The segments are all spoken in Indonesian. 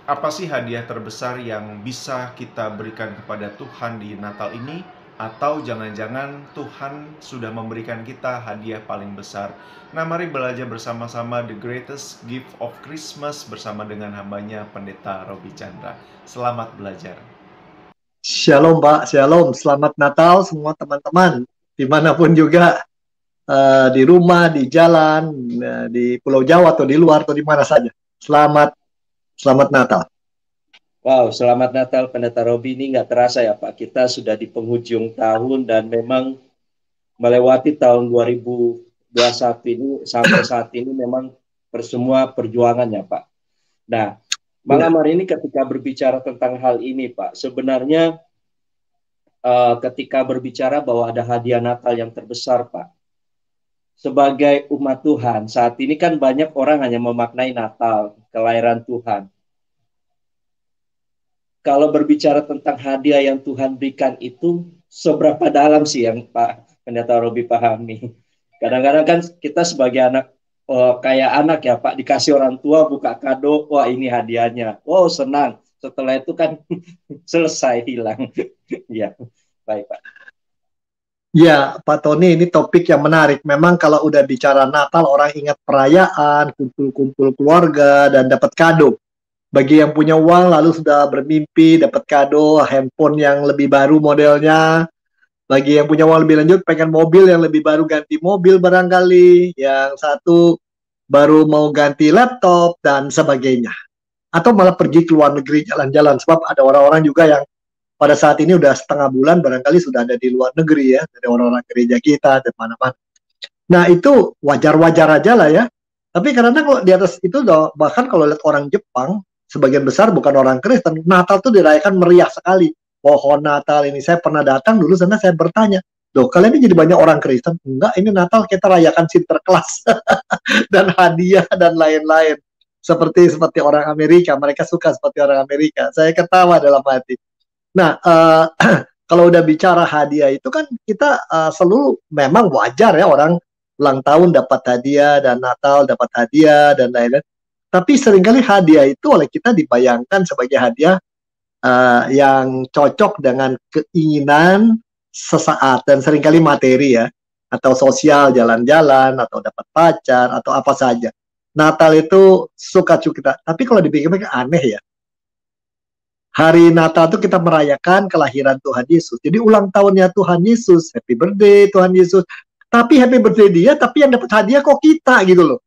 Apa sih hadiah terbesar yang bisa kita berikan kepada Tuhan di Natal ini? Atau jangan-jangan Tuhan sudah memberikan kita hadiah paling besar? Nah, mari belajar bersama-sama The Greatest Gift of Christmas bersama dengan hambanya Pendeta Robi Chandra. Selamat belajar. Shalom Pak, Shalom. Selamat Natal semua teman-teman. Dimanapun juga, di rumah, di jalan, di Pulau Jawa atau di luar atau di mana saja. Selamat, selamat Natal. Wow, selamat Natal Pendeta Robi. Ini nggak terasa ya Pak, kita sudah di penghujung tahun dan memang melewati tahun 2021 ini sampai saat ini memang semua perjuangan ya Pak. Nah, Ya, malam hari ini ketika berbicara tentang hal ini Pak, sebenarnya ketika berbicara bahwa ada hadiah Natal yang terbesar Pak, sebagai umat Tuhan, saat ini kan banyak orang hanya memaknai Natal, kelahiran Tuhan. Kalau berbicara tentang hadiah yang Tuhan berikan itu, seberapa dalam sih yang Pak Pendeta Robi pahami? Kadang-kadang kan kita sebagai anak, kayak anak ya Pak, dikasih orang tua buka kado, wah ini hadiahnya, wow senang. Setelah itu kan selesai hilang. Ya, baik Pak. ya Pak Tony, ini topik yang menarik. Memang kalau udah bicara Natal, orang ingat perayaan, kumpul-kumpul keluarga, dan dapat kado. Bagi yang punya uang, lalu sudah bermimpi dapat kado, handphone yang lebih baru modelnya. Bagi yang punya uang lebih lanjut, pengen mobil yang lebih baru, ganti mobil barangkali. Yang satu baru mau ganti laptop dan sebagainya. Atau malah pergi ke luar negeri jalan-jalan. Sebab ada orang-orang juga yang pada saat ini udah setengah bulan barangkali sudah ada di luar negeri ya. Dari orang-orang gereja kita dan mana-mana. Nah itu wajar-wajar aja lah ya. Tapi karena kalau di atas itu bahkan kalau lihat orang Jepang, sebagian besar bukan orang Kristen, Natal tuh dirayakan meriah sekali. Pohon Natal ini saya pernah datang dulu sana, saya bertanya, loh kalian ini jadi banyak orang Kristen? Enggak, ini Natal kita rayakan Sinterklas dan hadiah dan lain-lain. Seperti orang Amerika, mereka suka seperti orang Amerika. Saya ketawa dalam hati. Nah, kalau udah bicara hadiah itu kan kita selalu memang wajar ya orang ulang tahun dapat hadiah dan Natal dapat hadiah dan lain-lain. Tapi seringkali hadiah itu oleh kita dibayangkan sebagai hadiah yang cocok dengan keinginan sesaat dan seringkali materi ya, atau sosial, jalan-jalan, atau dapat pacar, atau apa saja. Natal itu suka kita, tapi kalau dipikir-pikir aneh ya. Hari Natal itu kita merayakan kelahiran Tuhan Yesus. Jadi ulang tahunnya Tuhan Yesus, happy birthday Tuhan Yesus. Tapi happy birthday dia, tapi yang dapat hadiah kok kita gitu loh.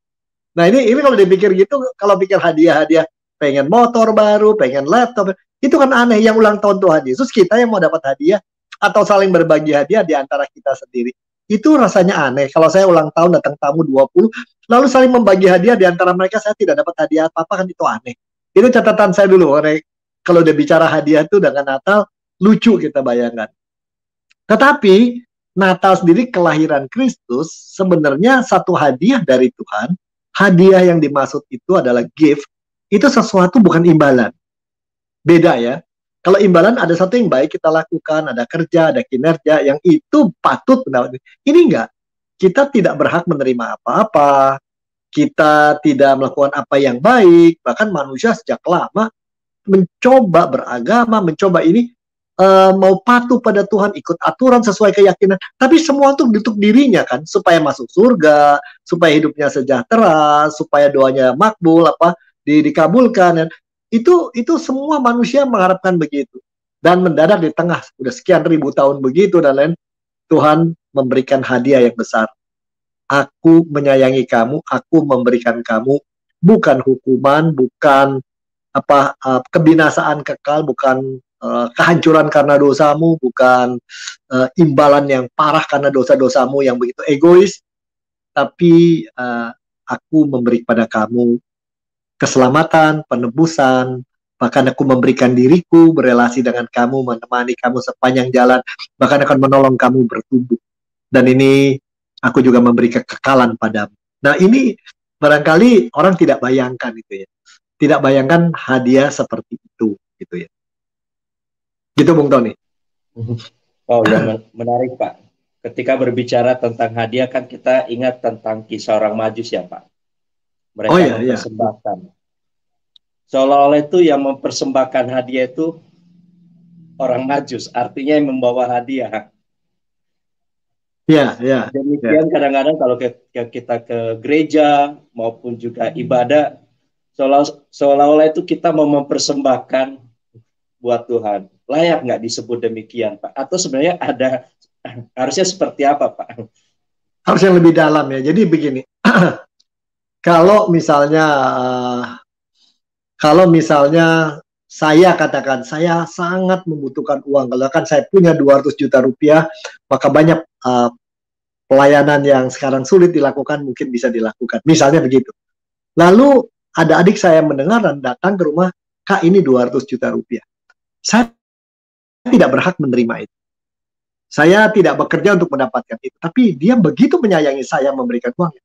Nah ini kalau dipikir gitu, kalau pikir hadiah-hadiah, pengen motor baru, pengen laptop, itu kan aneh. Yang ulang tahun Tuhan Yesus, kita yang mau dapat hadiah, atau saling berbagi hadiah di antara kita sendiri. Itu rasanya aneh. Kalau saya ulang tahun datang tamu 20, lalu saling membagi hadiah di antara mereka, saya tidak dapat hadiah apa-apa, kan itu aneh. Itu catatan saya dulu. Kalau udah bicara hadiah itu dengan Natal, lucu kita bayangkan. Tetapi Natal sendiri kelahiran Kristus sebenarnya satu hadiah dari Tuhan. Hadiah yang dimaksud itu adalah gift. Itu sesuatu bukan imbalan. Beda ya. Kalau imbalan ada satu yang baik kita lakukan, ada kerja, ada kinerja, yang itu patut. Ini enggak. Kita tidak berhak menerima apa-apa. Kita tidak melakukan apa yang baik. Bahkan manusia sejak lama mencoba beragama, mencoba ini mau patuh pada Tuhan, ikut aturan sesuai keyakinan, tapi semua itu untuk dirinya kan, supaya masuk surga, supaya hidupnya sejahtera, supaya doanya makbul, dikabulkan. Itu semua manusia mengharapkan begitu. Dan mendadak di tengah udah sekian ribu tahun begitu dan lain, Tuhan memberikan hadiah yang besar. Aku menyayangi kamu, aku memberikan kamu bukan hukuman, bukan kebinasaan kekal, bukan kehancuran karena dosamu, bukan imbalan yang parah karena dosa-dosamu yang begitu egois, tapi aku memberi pada kamu keselamatan, penebusan, bahkan aku memberikan diriku berelasi dengan kamu, menemani kamu sepanjang jalan, bahkan akan menolong kamu bertumbuh. Dan ini aku juga memberi kekekalan padamu. Nah ini barangkali orang tidak bayangkan itu ya. Tidak bayangkan hadiah seperti itu gitu ya. Gitu Bung Tony. Oh ya, menarik Pak. Ketika berbicara tentang hadiah kan kita ingat tentang kisah orang Majus ya Pak. Oh Mereka ya, ya. mempersembahkan. Seolah-olah itu yang mempersembahkan hadiah itu orang Majus, artinya yang membawa hadiah. Ya, ya, ya. Demikian kadang-kadang kalau kita ke gereja maupun juga ibadah, seolah-olah itu kita mau mempersembahkan buat Tuhan. Layak nggak disebut demikian, Pak? Atau sebenarnya ada, harusnya seperti apa, Pak? Harus yang lebih dalam ya. Jadi begini, kalau misalnya kalau misalnya saya katakan saya sangat membutuhkan uang, kalau kan saya punya 200 juta rupiah, maka banyak pelayanan yang sekarang sulit dilakukan mungkin bisa dilakukan. Misalnya begitu. Lalu ada adik saya mendengar dan datang ke rumah, Kak ini 200 juta rupiah. Saya tidak berhak menerima itu. Saya tidak bekerja untuk mendapatkan itu. Tapi dia begitu menyayangi saya memberikan uangnya.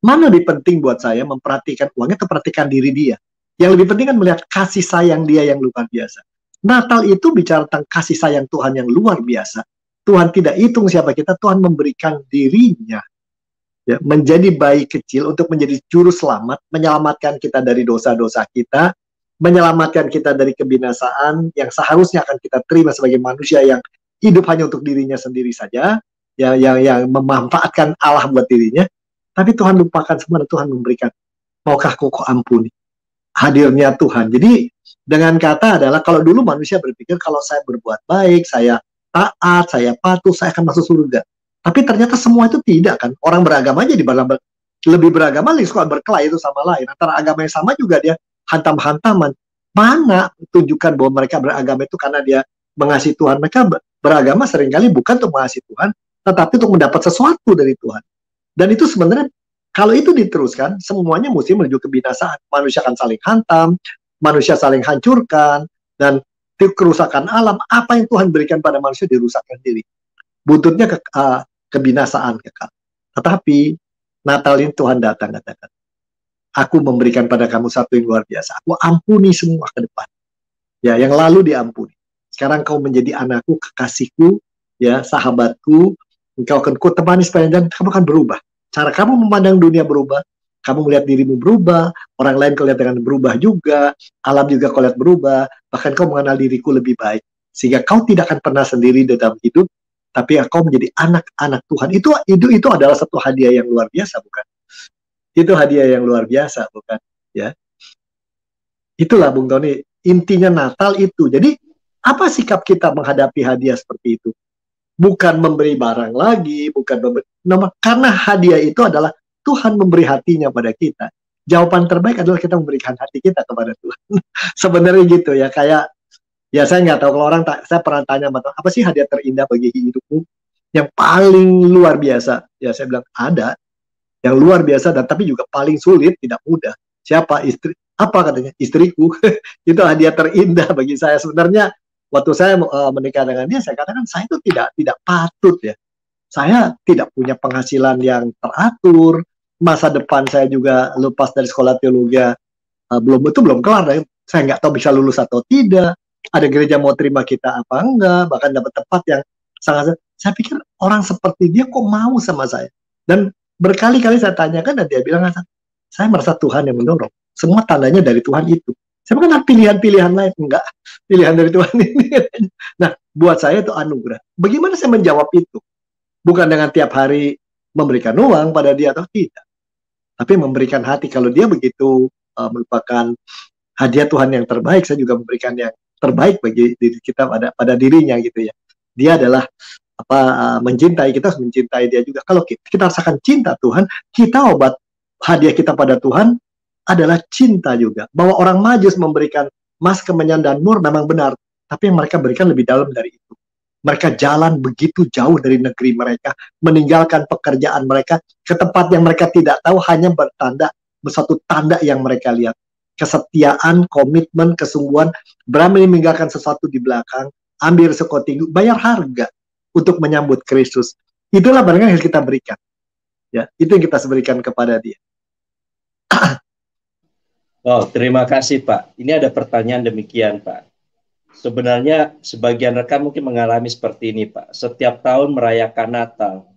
Mana lebih penting buat saya memperhatikan uangnya atau perhatikan diri dia? Yang lebih penting kan melihat kasih sayang dia yang luar biasa. Natal itu bicara tentang kasih sayang Tuhan yang luar biasa. Tuhan tidak hitung siapa kita, Tuhan memberikan dirinya ya, menjadi bayi kecil untuk menjadi juru selamat, menyelamatkan kita dari dosa-dosa kita, menyelamatkan kita dari kebinasaan yang seharusnya akan kita terima sebagai manusia yang hidup hanya untuk dirinya sendiri saja, yang memanfaatkan Allah buat dirinya, tapi Tuhan lupakan semua dan Tuhan memberikan. Maukah kau ampuni? Hadirnya Tuhan. Jadi dengan kata adalah kalau dulu manusia berpikir kalau saya berbuat baik, saya taat, saya patuh, saya akan masuk surga. Tapi ternyata semua itu tidak kan. Orang beragama aja di lebih beragama lebih suka berkelahi itu sama lain. Antara agama yang sama juga dia hantam-hantaman. Mana tunjukkan bahwa mereka beragama itu karena dia mengasihi Tuhan. Mereka beragama seringkali bukan untuk mengasihi Tuhan, tetapi untuk mendapat sesuatu dari Tuhan. Dan itu sebenarnya kalau itu diteruskan, semuanya mesti menuju kebinasaan. Manusia akan saling hantam, manusia saling hancurkan, dan kerusakan alam. Apa yang Tuhan berikan pada manusia dirusakkan diri. Buntutnya kebinasaan kekal. Tetapi Natal ini Tuhan datang katakan, aku memberikan pada kamu satu yang luar biasa. Aku ampuni semua ke depan. Ya, yang lalu diampuni. Sekarang kau menjadi anakku, kekasihku, ya, sahabatku. Engkau akan kutemani sepanjang, kamu akan berubah. Cara kamu memandang dunia berubah, kamu melihat dirimu berubah, orang lain kau lihat dengan berubah juga, alam juga kau lihat berubah, bahkan kau mengenal diriku lebih baik. Sehingga kau tidak akan pernah sendiri dalam hidup, tapi kau menjadi anak-anak Tuhan. Itu adalah satu hadiah yang luar biasa, bukan? Itu hadiah yang luar biasa, bukan? Ya. Itulah Bung Tony, intinya Natal itu. Jadi, apa sikap kita menghadapi hadiah seperti itu? Bukan memberi barang lagi, bukan memberi, karena hadiah itu adalah Tuhan memberi hatinya pada kita. Jawaban terbaik adalah kita memberikan hati kita kepada Tuhan. Sebenarnya gitu ya, kayak ya saya nggak tahu kalau orang saya pernah tanya apa sih hadiah terindah bagi hidupmu yang paling luar biasa? Ya saya bilang ada yang luar biasa dan tapi juga paling sulit, tidak mudah. Siapa? Istri. Apa katanya? Istriku. Itu hadiah terindah bagi saya. Sebenarnya waktu saya menikah dengan dia, saya katakan saya itu tidak patut ya. Saya tidak punya penghasilan yang teratur. Masa depan saya juga lepas dari sekolah teologi belum kelar. Saya nggak tahu bisa lulus atau tidak. Ada gereja mau terima kita apa enggak. Bahkan dapat tempat yang sangat. Saya pikir orang seperti dia kok mau sama saya. Dan berkali-kali saya tanyakan dan dia bilang, saya merasa Tuhan yang mendorong. Semua tandanya dari Tuhan itu. Saya bukan pilihan-pilihan lain, enggak. Pilihan dari Tuhan ini. Nah, buat saya itu anugerah. Bagaimana saya menjawab itu? Bukan dengan tiap hari memberikan uang pada dia atau tidak. Tapi memberikan hati. Kalau dia begitu merupakan hadiah Tuhan yang terbaik, saya juga memberikan yang terbaik bagi diri kita pada dirinya gitu ya. Dia adalah mencintai kita, harus mencintai dia juga. Kalau kita rasakan cinta Tuhan, kita obat hadiah kita pada Tuhan adalah cinta juga. Bahwa orang Majus memberikan emas, kemenyan, dan mur memang benar. Tapi yang mereka berikan lebih dalam dari itu. Mereka jalan begitu jauh dari negeri mereka, meninggalkan pekerjaan mereka ke tempat yang mereka tidak tahu, hanya satu tanda yang mereka lihat. Kesetiaan, komitmen, kesungguhan, berani meninggalkan sesuatu di belakang, ambil resiko tinggi, bayar harga untuk menyambut Kristus. Itulah barangnya yang kita berikan. Ya, itu yang kita berikan kepada dia. Wow, terima kasih Pak. Ini ada pertanyaan demikian Pak. Sebenarnya sebagian rekan mungkin mengalami seperti ini Pak. Setiap tahun merayakan Natal.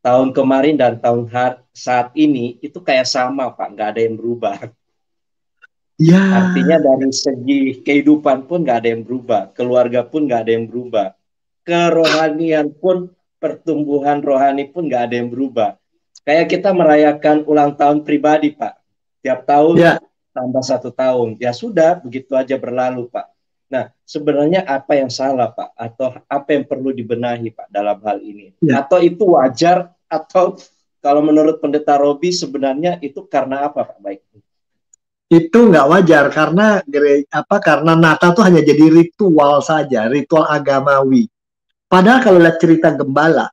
Tahun kemarin dan tahun saat ini itu kayak sama Pak, nggak ada yang berubah. Ya, Artinya dari segi kehidupan pun nggak ada yang berubah, keluarga pun nggak ada yang berubah, kerohanian pun, pertumbuhan rohani pun nggak ada yang berubah. Kayak kita merayakan ulang tahun pribadi, Pak. Tiap tahun ya, tambah 1 tahun. Ya sudah, begitu aja berlalu, Pak. Nah, sebenarnya apa yang salah, Pak? Atau apa yang perlu dibenahi, Pak, dalam hal ini? ya. Atau itu wajar? Atau kalau menurut Pendeta Robi sebenarnya itu karena apa, Pak? Baik. Itu nggak wajar karena karena Natal tuh hanya jadi ritual saja, ritual agamawi. Padahal kalau lihat cerita gembala,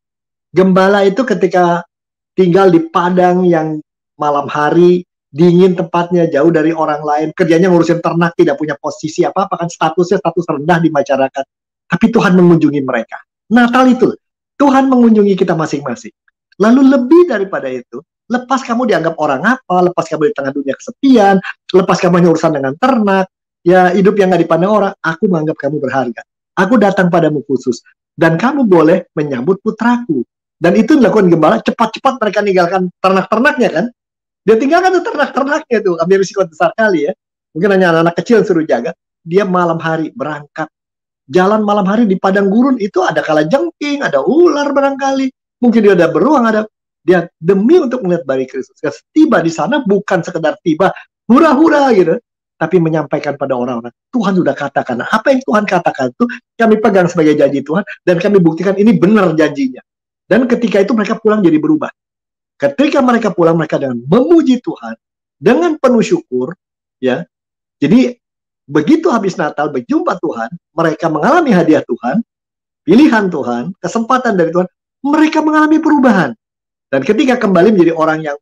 gembala itu ketika tinggal di padang yang malam hari, dingin tempatnya, jauh dari orang lain, kerjanya ngurusin ternak, tidak punya posisi apa-apa, kan statusnya status rendah di masyarakat. Tapi Tuhan mengunjungi mereka. Natal itu, Tuhan mengunjungi kita masing-masing. Lalu lebih daripada itu, lepas kamu dianggap orang apa, lepas kamu di tengah dunia kesepian, lepas kamu hanya urusan dengan ternak, ya hidup yang nggak dipandang orang, aku menganggap kamu berharga. Aku datang padamu khusus. Dan kamu boleh menyambut putraku. Dan itu dilakukan gembala, cepat-cepat mereka meninggalkan ternak-ternaknya kan. Dia tinggalkan tuh ternak-ternaknya tuh, ambil risiko besar kali ya. Mungkin hanya anak-anak kecil yang suruh jaga. Dia malam hari berangkat. Jalan malam hari di padang gurun itu ada kalajengking, ada ular barangkali. Mungkin dia ada beruang, ada dia demi untuk melihat bayi Kristus. Tiba di sana bukan sekedar tiba, hura-hura gitu, tapi menyampaikan pada orang-orang, Tuhan sudah katakan. Apa yang Tuhan katakan itu kami pegang sebagai janji Tuhan, dan kami buktikan ini benar janjinya. Dan ketika itu mereka pulang jadi berubah. Ketika mereka pulang, mereka dengan memuji Tuhan, dengan penuh syukur, ya. Jadi begitu habis Natal berjumpa Tuhan, mereka mengalami hadiah Tuhan, pilihan Tuhan, kesempatan dari Tuhan, mereka mengalami perubahan. Dan ketika kembali menjadi orang yang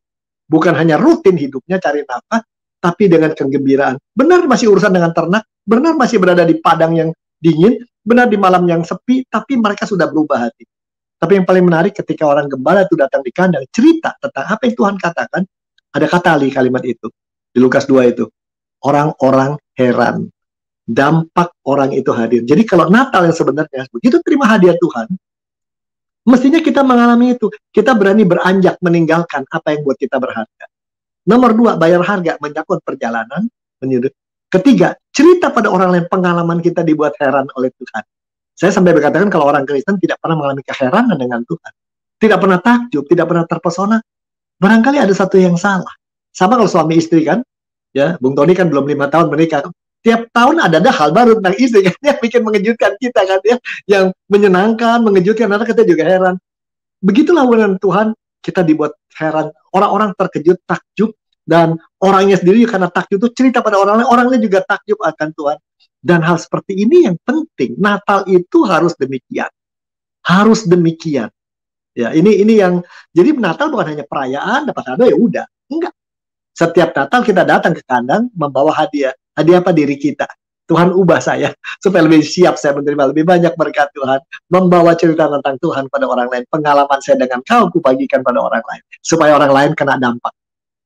bukan hanya rutin hidupnya cari nafkah, tapi dengan kegembiraan. Benar masih urusan dengan ternak, benar masih berada di padang yang dingin, benar di malam yang sepi, tapi mereka sudah berubah hati. Tapi yang paling menarik ketika orang gembala itu datang di kandang, cerita tentang apa yang Tuhan katakan, ada kata li kalimat itu, di Lukas 2 itu. Orang-orang heran. Dampak orang itu hadir. Jadi kalau Natal yang sebenarnya, begitu terima hadiah Tuhan, mestinya kita mengalami itu. Kita berani beranjak meninggalkan apa yang buat kita berharga. Nomor 2, bayar harga, menyangkut perjalanan. Ketiga, cerita pada orang lain pengalaman kita dibuat heran oleh Tuhan. Saya sampai berkatakan kalau orang Kristen tidak pernah mengalami keheranan dengan Tuhan. Tidak pernah takjub, tidak pernah terpesona. Barangkali ada satu yang salah. Sama kalau suami istri kan. Ya, Bung Tony kan belum 5 tahun menikah. Tiap tahun ada hal baru tentang istri kan. Yang bikin mengejutkan kita kan ya. Yang menyenangkan, mengejutkan, karena kita juga heran. Begitulah dengan Tuhan, kita dibuat heran. Orang-orang terkejut, takjub, dan orangnya sendiri karena takjub itu cerita pada orang lain, orangnya juga takjub akan Tuhan. Dan hal seperti ini yang penting. Natal itu harus demikian. Harus demikian. Ya, ini yang jadi Natal bukan hanya perayaan, dapat kado ya udah. Enggak. Setiap Natal kita datang ke kandang membawa hadiah. Hadiah apa? Diri kita. Tuhan ubah saya supaya lebih siap saya menerima lebih banyak berkat Tuhan, membawa cerita tentang Tuhan pada orang lain, pengalaman saya dengan kau kubagikan pada orang lain supaya orang lain kena dampak.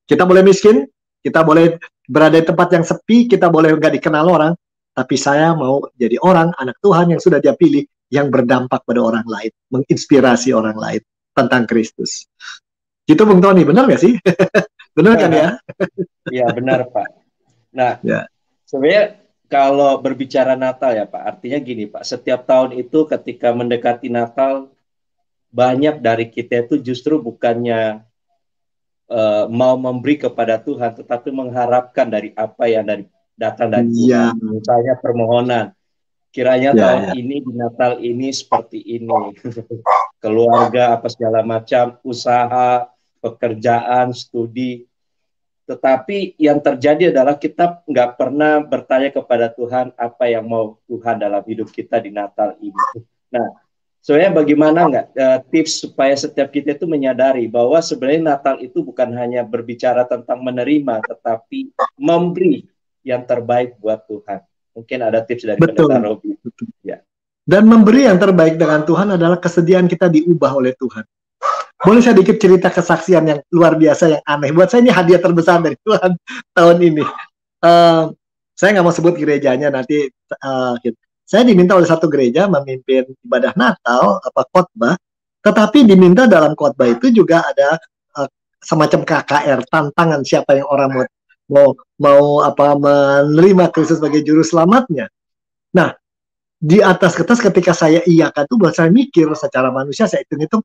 Kita boleh miskin, kita boleh berada di tempat yang sepi, kita boleh nggak dikenal orang, tapi saya mau jadi orang, anak Tuhan yang sudah dia pilih, yang berdampak pada orang lain, menginspirasi orang lain tentang Kristus. Gitu Bung Tony, benar nggak sih? Benar kan ya? Iya benar Pak. Nah, ya. Sebenarnya kalau berbicara Natal ya Pak, artinya gini Pak, setiap tahun itu ketika mendekati Natal, banyak dari kita itu justru bukannya mau memberi kepada Tuhan, tetapi mengharapkan dari apa yang datang dari Tuhan. Misalnya permohonan, kiranya tahun ini di Natal ini seperti ini, keluarga apa segala macam, usaha, pekerjaan, studi. Tetapi yang terjadi adalah kita nggak pernah bertanya kepada Tuhan apa yang mau Tuhan dalam hidup kita di Natal ini. Nah, sebenarnya bagaimana nggak tips supaya setiap kita itu menyadari bahwa sebenarnya Natal itu bukan hanya berbicara tentang menerima, tetapi memberi yang terbaik buat Tuhan. Mungkin ada tips dari Pendeta Robi. Ya. Dan memberi yang terbaik dengan Tuhan adalah kesediaan kita diubah oleh Tuhan. Boleh saya dikit cerita kesaksian yang luar biasa, yang aneh. Buat saya ini hadiah terbesar dari Tuhan tahun ini. Saya nggak mau sebut gerejanya nanti. Saya diminta oleh satu gereja memimpin ibadah Natal, khotbah. Tetapi diminta dalam khotbah itu juga ada semacam KKR, tantangan siapa yang orang mau mau apa menerima Kristus sebagai juru selamatnya. Nah, di atas kertas ketika saya iyakan tuh buat saya mikir secara manusia, saya hitung-hitung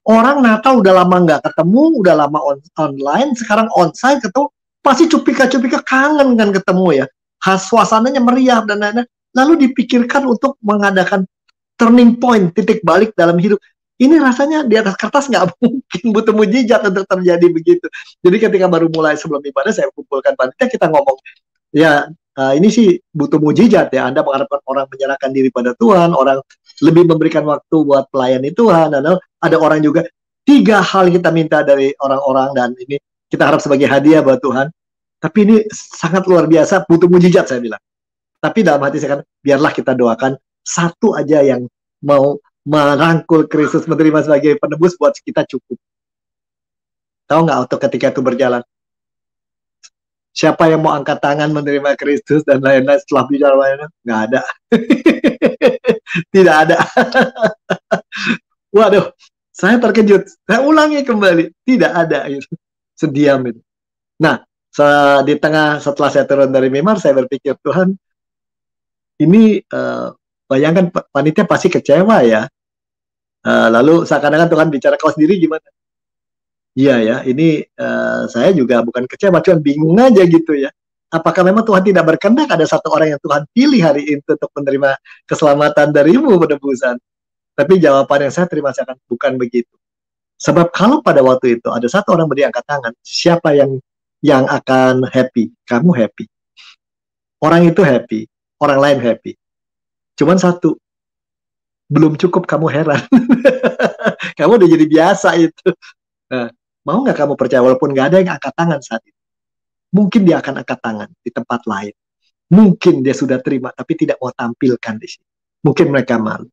orang Natal udah lama nggak ketemu, udah lama online, sekarang onsite ketemu, pasti cupika-cupika kangen kan ketemu ya. Suasananya meriah dan lain-lain. Lalu dipikirkan untuk mengadakan turning point, titik balik dalam hidup. Ini rasanya di atas kertas nggak mungkin, butuh mujizat untuk terjadi begitu. Jadi ketika baru mulai sebelum ibadah, saya kumpulkan panitia, kita ngomong, ya ini sih butuh mujizat ya. Anda mengharapkan orang menyerahkan diri pada Tuhan, orang lebih memberikan waktu buat pelayani Tuhan. Dan ada orang juga 3 hal kita minta dari orang-orang dan ini kita harap sebagai hadiah buat Tuhan. Tapi ini sangat luar biasa, butuh mujizat saya bilang. Tapi dalam hati saya kan, biarlah kita doakan satu aja yang mau merangkul Kristus menerima sebagai penebus buat kita cukup. Tahu nggak waktu ketika itu berjalan? Siapa yang mau angkat tangan menerima Kristus dan lain-lain setelah bicara lainnya? Nggak ada. Tidak ada. Waduh, saya terkejut. Saya ulangi kembali. Tidak ada. Gitu. Sediam itu. Nah, di tengah setelah saya turun dari mimbar, saya berpikir, Tuhan, ini bayangkan panitia pasti kecewa ya. Lalu seakan-akan Tuhan bicara, kau sendiri gimana? Iya ya, ini saya juga bukan kecewa, cuma bingung aja gitu ya. Apakah memang Tuhan tidak berkehendak ada satu orang yang Tuhan pilih hari ini untuk menerima keselamatan darimu, penebusan? Tapi jawaban yang saya terima seakan bukan begitu. Sebab kalau pada waktu itu ada satu orang berdiri angkat tangan, siapa yang akan happy? Kamu happy. Orang itu happy, orang lain happy. Cuman satu, belum cukup kamu heran. Kamu udah jadi biasa itu. Nah, mau nggak kamu percaya walaupun nggak ada yang angkat tangan saat itu? Mungkin dia akan angkat tangan di tempat lain. Mungkin dia sudah terima tapi tidak mau tampilkan di sini. Mungkin mereka malu.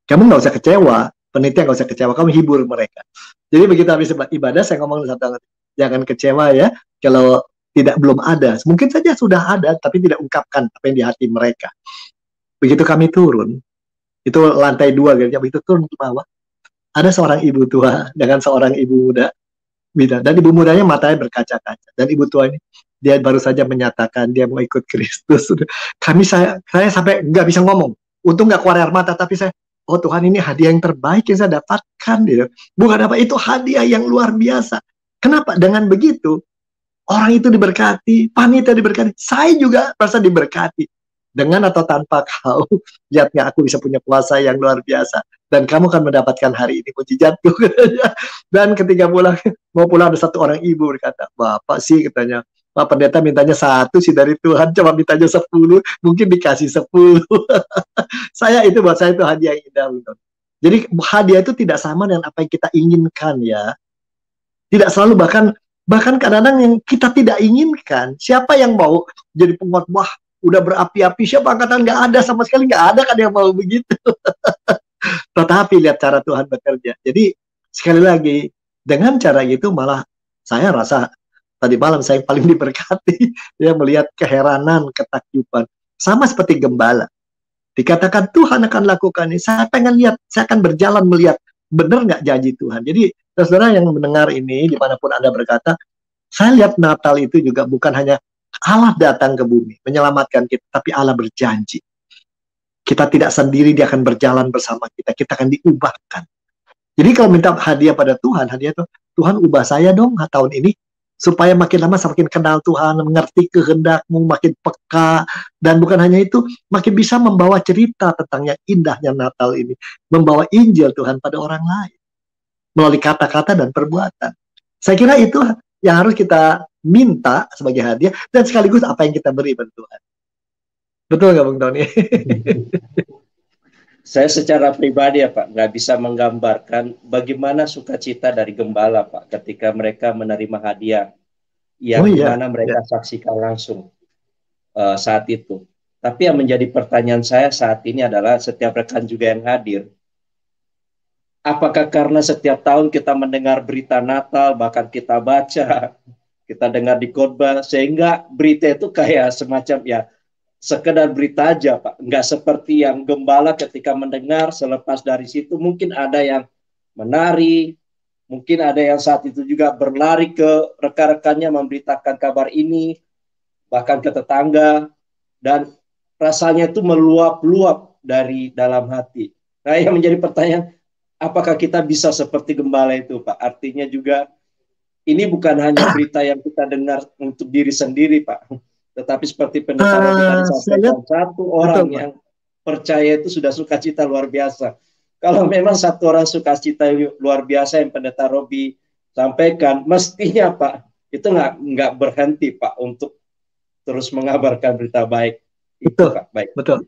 Kamu nggak usah kecewa, penitia nggak usah kecewa, kamu hibur mereka. Jadi begitu habis ibadah saya ngomong satu, jangan kecewa ya kalau belum ada. Mungkin saja sudah ada tapi tidak ungkapkan apa yang di hati mereka. Begitu kami turun, itu lantai 2 gitu, begitu turun ke bawah, ada seorang ibu tua dengan seorang ibu muda, dan ibu mudanya matanya berkaca-kaca, dan ibu tua ini dia baru saja menyatakan dia mau ikut Kristus. Saya sampai nggak bisa ngomong, untung nggak keluar air mata, tapi saya, oh Tuhan, ini hadiah yang terbaik yang saya dapatkan, gitu. Bukan apa, itu hadiah yang luar biasa. Kenapa? Dengan begitu orang itu diberkati, panitia diberkati, saya juga merasa diberkati. Dengan atau tanpa kau, lihatnya aku bisa punya kuasa yang luar biasa. Dan kamu akan mendapatkan hari ini mujizatku. Dan ketika mau pulang ada satu orang ibu berkata, Bapak sih katanya, Pak Pendeta mintanya 1 sih dari Tuhan, coba mintanya 10, mungkin dikasih 10. Saya itu buat saya itu hadiah yang indah. Jadi hadiah itu tidak sama dengan apa yang kita inginkan ya. Tidak selalu, bahkan kadang-kadang yang kita tidak inginkan. Siapa yang mau jadi penguat, wah udah berapi-api, siapa angkatan? Nggak ada sama sekali, nggak ada kan yang mau begitu. Tetapi lihat cara Tuhan bekerja. Jadi sekali lagi dengan cara itu malah saya rasa tadi malam saya paling diberkati ya, melihat keheranan, ketakjuban, sama seperti gembala. Dikatakan Tuhan akan lakukan ini, saya pengen lihat, saya akan berjalan melihat benar nggak janji Tuhan. Jadi saudara yang mendengar ini dimanapun Anda berkata, saya lihat Natal itu juga bukan hanya Allah datang ke bumi menyelamatkan kita, tapi Allah berjanji kita tidak sendiri, dia akan berjalan bersama kita, kita akan diubahkan. Jadi kalau minta hadiah pada Tuhan, hadiah itu, Tuhan ubah saya dong tahun ini, supaya makin lama semakin kenal Tuhan, mengerti kehendakmu, makin peka, dan bukan hanya itu, makin bisa membawa cerita tentang yang indahnya Natal ini, membawa Injil Tuhan pada orang lain, melalui kata-kata dan perbuatan. Saya kira itu yang harus kita minta sebagai hadiah, dan sekaligus apa yang kita beri pada Tuhan. Betul nggak Bung Tony? Saya secara pribadi ya Pak, nggak bisa menggambarkan bagaimana sukacita dari gembala Pak ketika mereka menerima hadiah yang dimana mereka saksikan langsung saat itu. Tapi yang menjadi pertanyaan saya saat ini adalah setiap rekan juga yang hadir, apakah karena setiap tahun kita mendengar berita Natal, bahkan kita baca, kita dengar di khotbah, sehingga berita itu kayak semacam ya sekedar berita aja Pak, nggak seperti yang gembala ketika mendengar selepas dari situ mungkin ada yang menari, Mungkin ada yang saat itu juga berlari ke rekan-rekannya memberitakan kabar ini, bahkan ke tetangga, dan rasanya itu meluap-luap dari dalam hati. Nah, yang menjadi pertanyaan, apakah kita bisa seperti gembala itu, Pak? Artinya juga ini bukan hanya berita yang kita dengar untuk diri sendiri, Pak. Tetapi seperti Pendeta Robi tadi Saya lihat sampaikan, satu orang betul, Pak. yang percaya itu sudah sukacita luar biasa. Kalau memang satu orang sukacita luar biasa yang Pendeta Robi sampaikan, mestinya Pak, itu nggak berhenti Pak untuk terus mengabarkan berita baik. Itu Betul, Pak, baik. betul.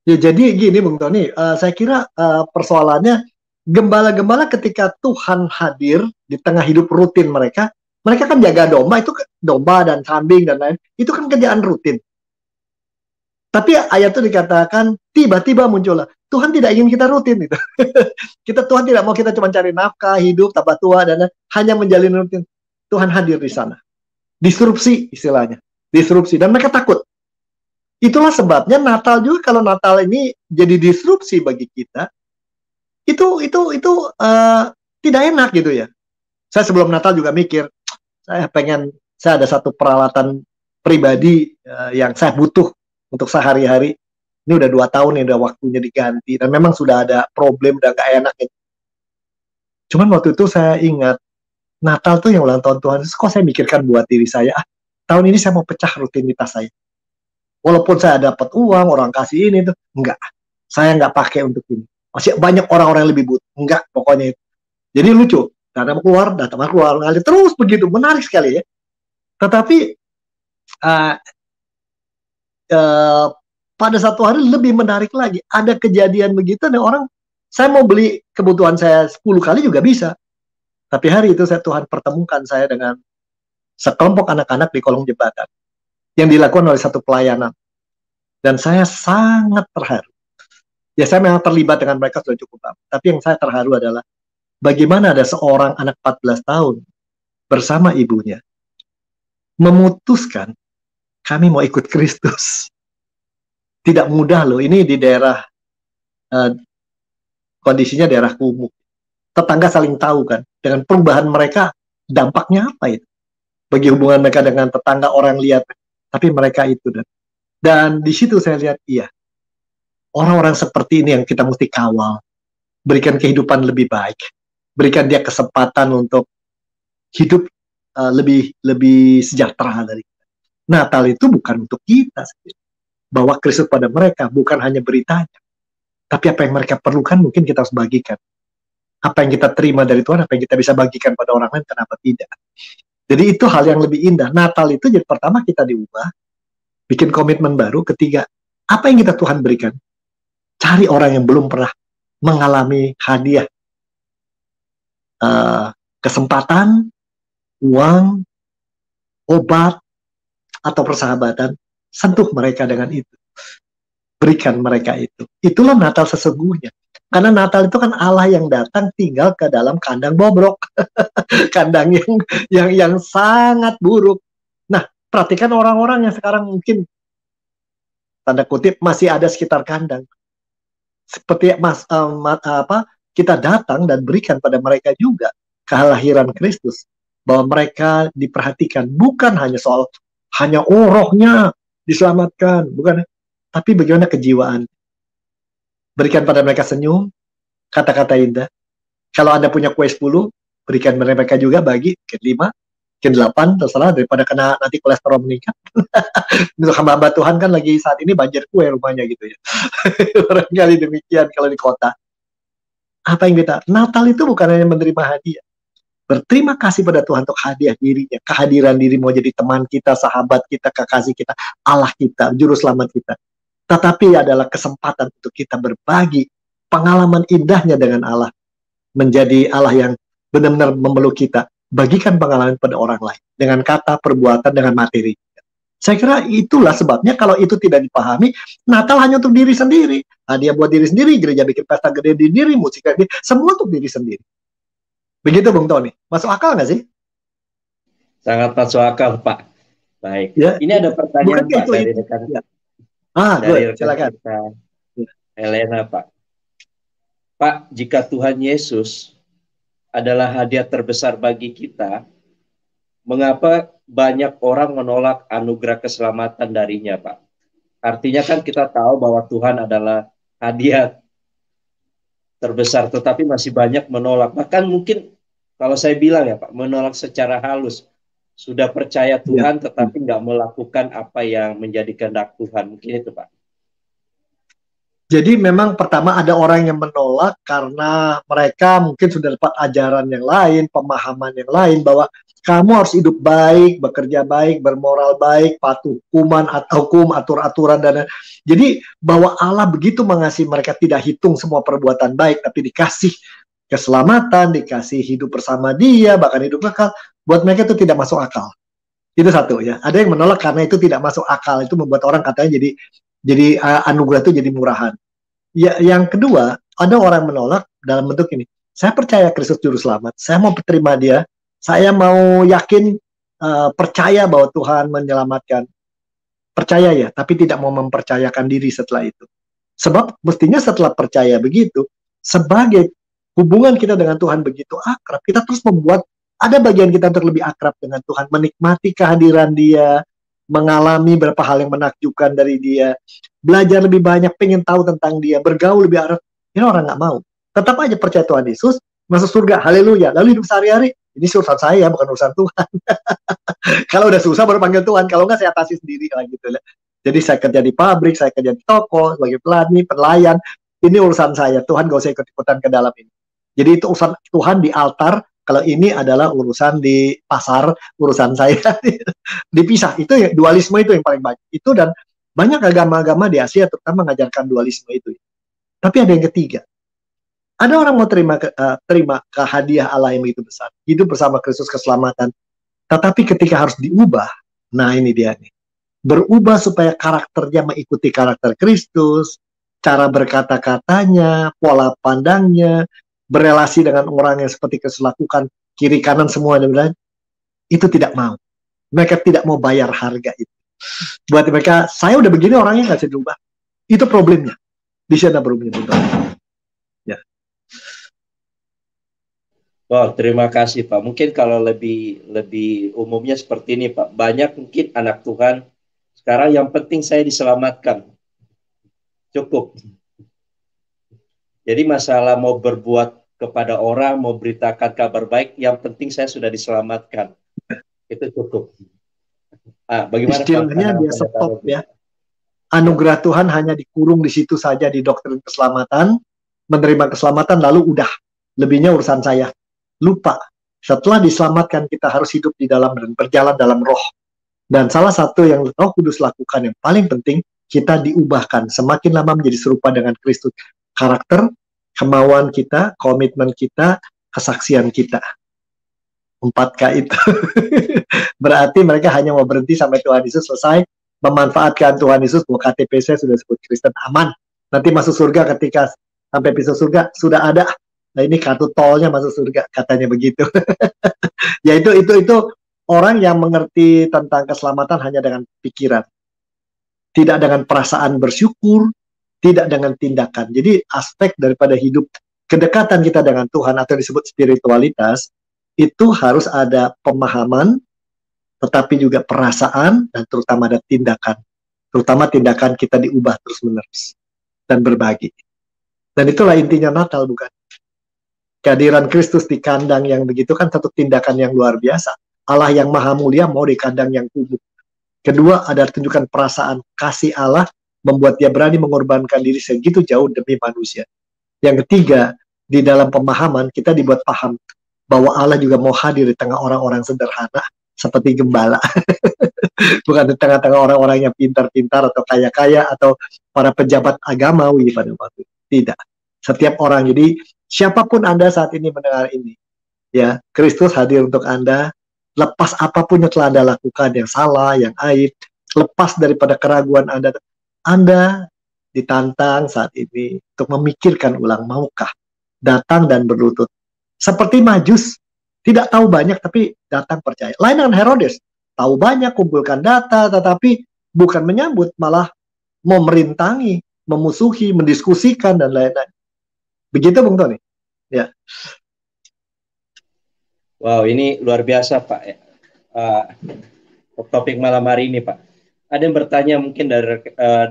Ya, jadi gini Bung Tony, saya kira persoalannya gembala-gembala ketika Tuhan hadir di tengah hidup rutin mereka, mereka kan jaga domba, itu domba dan kambing dan lain, itu kan kerjaan rutin. Tapi ayat itu dikatakan tiba-tiba muncullah. Tuhan tidak ingin kita rutin itu. Tuhan tidak mau kita cuma cari nafkah, hidup, tambah tua dan hanya menjalin rutin. Tuhan hadir di sana. Disrupsi istilahnya. Disrupsi dan mereka takut. Itulah sebabnya Natal juga, kalau Natal ini jadi disrupsi bagi kita, itu tidak enak gitu ya. Saya sebelum Natal juga mikir, saya ada satu peralatan pribadi yang saya butuh untuk sehari-hari. Ini udah 2 tahun nih, udah waktunya diganti, dan memang sudah ada problem, udah gak enak gitu. Cuman waktu itu saya ingat, Natal tuh yang ulang tahun Tuhan, kok saya mikirkan buat diri saya, tahun ini saya mau pecah rutinitas saya. Walaupun saya dapat uang, orang kasih ini tuh, enggak. Saya enggak pakai untuk ini. Masih banyak orang-orang yang lebih butuh. Enggak, pokoknya itu. Jadi lucu. Datang keluar, ngalir terus begitu. Menarik sekali ya. Tetapi pada satu hari lebih menarik lagi. Ada kejadian begitu, dan orang, saya mau beli kebutuhan saya 10 kali juga bisa. Tapi hari itu Tuhan pertemukan saya dengan sekelompok anak-anak di kolong jembatan yang dilakukan oleh satu pelayanan. Dan saya sangat terharu. Ya, saya memang terlibat dengan mereka sudah cukup lama. Tapi yang saya terharu adalah bagaimana ada seorang anak 14 tahun bersama ibunya memutuskan, kami mau ikut Kristus. Tidak mudah loh. Ini di daerah, kondisinya daerah kumuh. Tetangga saling tahu kan. Dengan perubahan mereka, dampaknya apa itu? Bagi hubungan mereka dengan tetangga, orang lihat. Tapi mereka itu. Dan di situ saya lihat, iya, orang-orang seperti ini yang kita mesti kawal, berikan kehidupan lebih baik, berikan dia kesempatan untuk hidup lebih sejahtera dari kita. Natal itu bukan untuk kita, bawa Kristus pada mereka, bukan hanya beritanya, tapi apa yang mereka perlukan mungkin kita harus bagikan. Apa yang kita terima dari Tuhan, apa yang kita bisa bagikan pada orang lain, kenapa tidak? Jadi itu hal yang lebih indah. Natal itu jadi pertama kita diubah, bikin komitmen baru. Ketiga, apa yang kita Tuhan berikan, cari orang yang belum pernah mengalami hadiah, kesempatan, uang, obat, atau persahabatan, sentuh mereka dengan itu. Berikan mereka itu. Itulah Natal sesungguhnya. Karena Natal itu kan Allah yang datang tinggal ke dalam kandang bobrok. Kandang yang sangat buruk. Nah, perhatikan orang-orang yang sekarang mungkin, tanda kutip, masih ada sekitar kandang. Seperti kita datang dan berikan pada mereka juga kelahiran Kristus, bahwa mereka diperhatikan, bukan hanya soal rohnya diselamatkan, bukan, tapi bagaimana kejiwaan. Berikan pada mereka senyum, kata-kata indah. Kalau Anda punya kue 10, berikan mereka juga, bagi ke 5, ke 8, terserah, daripada kena nanti kolesterol meningkat. Untuk hamba Tuhan kan lagi saat ini banjir kue rumahnya gitu ya. Barangkali demikian kalau di kota. Apa yang kita, Natal itu bukan hanya menerima hadiah. Berterima kasih pada Tuhan untuk hadiah dirinya, kehadiran diri, mau jadi teman kita, sahabat kita, kekasih kita, Allah kita, juru selamat kita. Tetapi adalah kesempatan untuk kita berbagi pengalaman indahnya dengan Allah, menjadi Allah yang benar-benar memeluk kita. Bagikan pengalaman pada orang lain dengan kata, perbuatan, dengan materi. Saya kira itulah sebabnya kalau itu tidak dipahami, Natal hanya untuk diri sendiri. Hadiah buat diri sendiri, gereja bikin pesta gede di diri, musik gede, semua untuk diri sendiri. Begitu Bung Tony. Masuk akal nggak sih? Sangat masuk akal, Pak. Baik. Ya, ini ada pertanyaan Pak dari rekan. Ya. Dari rekan silakan. Kita, Helena, Pak. Pak, jika Tuhan Yesus adalah hadiah terbesar bagi kita, mengapa banyak orang menolak anugerah keselamatan darinya, Pak? Artinya kan kita tahu bahwa Tuhan adalah hadiah terbesar, tetapi masih banyak menolak. Bahkan mungkin kalau saya bilang ya Pak, menolak secara halus. Sudah percaya Ya. Tuhan, tetapi nggak melakukan apa yang menjadi kehendak Tuhan. Mungkin itu Pak. Jadi memang pertama ada orang yang menolak karena mereka mungkin sudah dapat ajaran yang lain, pemahaman yang lain bahwa kamu harus hidup baik, bekerja baik, bermoral baik, patuh hukum, atur-aturan dan jadi bahwa Allah begitu mengasihi mereka tidak hitung semua perbuatan baik, tapi dikasih keselamatan, dikasih hidup bersama Dia, bahkan hidup kekal. Buat mereka itu tidak masuk akal. Itu satu ya. Ada yang menolak karena itu tidak masuk akal. Itu membuat orang katanya jadi anugerah itu jadi murahan. Ya, yang kedua, ada orang menolak dalam bentuk ini. Saya percaya Kristus juru selamat. Saya mau terima Dia. Saya mau yakin, percaya bahwa Tuhan menyelamatkan. Percaya ya, tapi tidak mau mempercayakan diri setelah itu. Sebab mestinya setelah percaya begitu, sebagai hubungan kita dengan Tuhan begitu akrab, kita terus membuat ada bagian kita untuk lebih akrab dengan Tuhan, menikmati kehadiran Dia, mengalami beberapa hal yang menakjubkan dari Dia, belajar lebih banyak, pengen tahu tentang Dia, bergaul lebih akrab. Ini orang nggak mau. Tetap aja percaya Tuhan Yesus, masuk surga, haleluya. Lalu hidup sehari-hari, ini urusan saya, bukan urusan Tuhan. Kalau udah susah baru panggil Tuhan, kalau nggak saya atasi sendiri lah gitu. Jadi saya kerja di pabrik, saya kerja di toko, sebagai pelani, pelayan, ini urusan saya. Tuhan gak usah ikut-ikutan ke dalam ini. Jadi itu urusan Tuhan di altar, kalau ini adalah urusan di pasar, urusan saya dipisah. Itu ya, dualisme itu yang paling banyak. Itu dan banyak agama-agama di Asia terutama mengajarkan dualisme itu. Tapi ada yang ketiga. Ada orang mau terima hadiah Allah yang begitu besar, hidup bersama Kristus keselamatan. Tetapi ketika harus diubah, nah ini dia nih. Berubah supaya karakternya mengikuti karakter Kristus, cara berkata-katanya, pola pandangnya, berelasi dengan orang yang seperti Kristus lakukan, kiri kanan semua, itu tidak mau. Mereka tidak mau bayar harga itu. Buat mereka, saya udah begini orangnya nggak bisa diubah. Itu problemnya. Di sana problemnya. Ya. Oh, terima kasih Pak. Mungkin kalau lebih umumnya seperti ini Pak. Banyak mungkin anak Tuhan sekarang yang penting saya diselamatkan. Cukup. Jadi masalah mau berbuat kepada orang, mau beritakan kabar baik, yang penting saya sudah diselamatkan. Itu cukup. Bagaimana istilahnya Pak? Dia stop ya. Anugerah Tuhan hanya dikurung di situ saja di doktrin keselamatan, menerima keselamatan lalu udah, lebihnya urusan saya. Lupa. Setelah diselamatkan kita harus hidup di dalam dan berjalan dalam roh. Dan salah satu yang Roh Kudus lakukan yang paling penting, kita diubahkan semakin lama menjadi serupa dengan Kristus. Karakter, kemauan kita, komitmen kita, kesaksian kita. 4K itu. Berarti mereka hanya mau berhenti sampai Tuhan Yesus selesai, memanfaatkan Tuhan Yesus, bahwa KTP saya sudah disebut Kristen, aman. Nanti masuk surga ketika sampai pisau surga, sudah ada. Nah ini kartu tolnya masuk surga, katanya begitu. Ya itu orang yang mengerti tentang keselamatan hanya dengan pikiran. Tidak dengan perasaan bersyukur, tidak dengan tindakan. Jadi aspek daripada hidup kedekatan kita dengan Tuhan atau disebut spiritualitas, itu harus ada pemahaman, tetapi juga perasaan, dan terutama ada tindakan. Terutama tindakan kita diubah terus-menerus dan berbagi. Dan itulah intinya Natal, bukan? Kehadiran Kristus di kandang yang begitu kan satu tindakan yang luar biasa. Allah yang maha mulia mau di kandang yang kumuh. Kedua, ada tunjukkan perasaan kasih Allah membuat Dia berani mengorbankan diri segitu jauh demi manusia. Yang ketiga, di dalam pemahaman kita dibuat paham bahwa Allah juga mau hadir di tengah orang-orang sederhana seperti gembala. Bukan di tengah-tengah orang-orang yang pintar-pintar atau kaya-kaya atau para pejabat agamawi pada waktu itu. Tidak. Setiap orang. Jadi siapapun Anda saat ini mendengar ini, ya, Kristus hadir untuk Anda. Lepas apapun yang telah Anda lakukan, yang salah, yang aib, lepas daripada keraguan Anda ditantang saat ini untuk memikirkan ulang, maukah datang dan berlutut. Seperti Majus, tidak tahu banyak tapi datang percaya. Lain dengan Herodes, tahu banyak, kumpulkan data, tetapi bukan menyambut, malah memerintangi, memusuhi, mendiskusikan, dan lain-lain. Begitu Bung Tony? Ya. Wow, ini luar biasa Pak. Uh, Topik malam hari ini Pak. Ada yang bertanya mungkin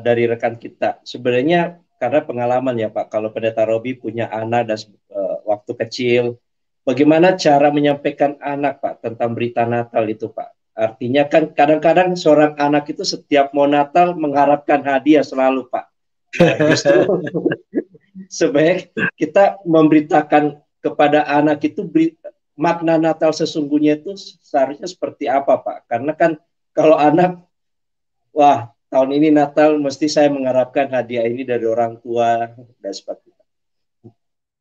dari rekan kita. Sebenarnya karena pengalaman ya Pak, kalau Pendeta Robi punya anak dan waktu kecil, bagaimana cara menyampaikan anak Pak tentang berita Natal itu Pak? Artinya kan kadang-kadang seorang anak itu setiap mau Natal mengharapkan hadiah selalu Pak. Nah justru sebaik kita memberitakan kepada anak itu makna Natal sesungguhnya itu seharusnya seperti apa Pak? Karena kan kalau anak, wah tahun ini Natal mesti saya mengharapkan hadiah ini dari orang tua dan seperti itu.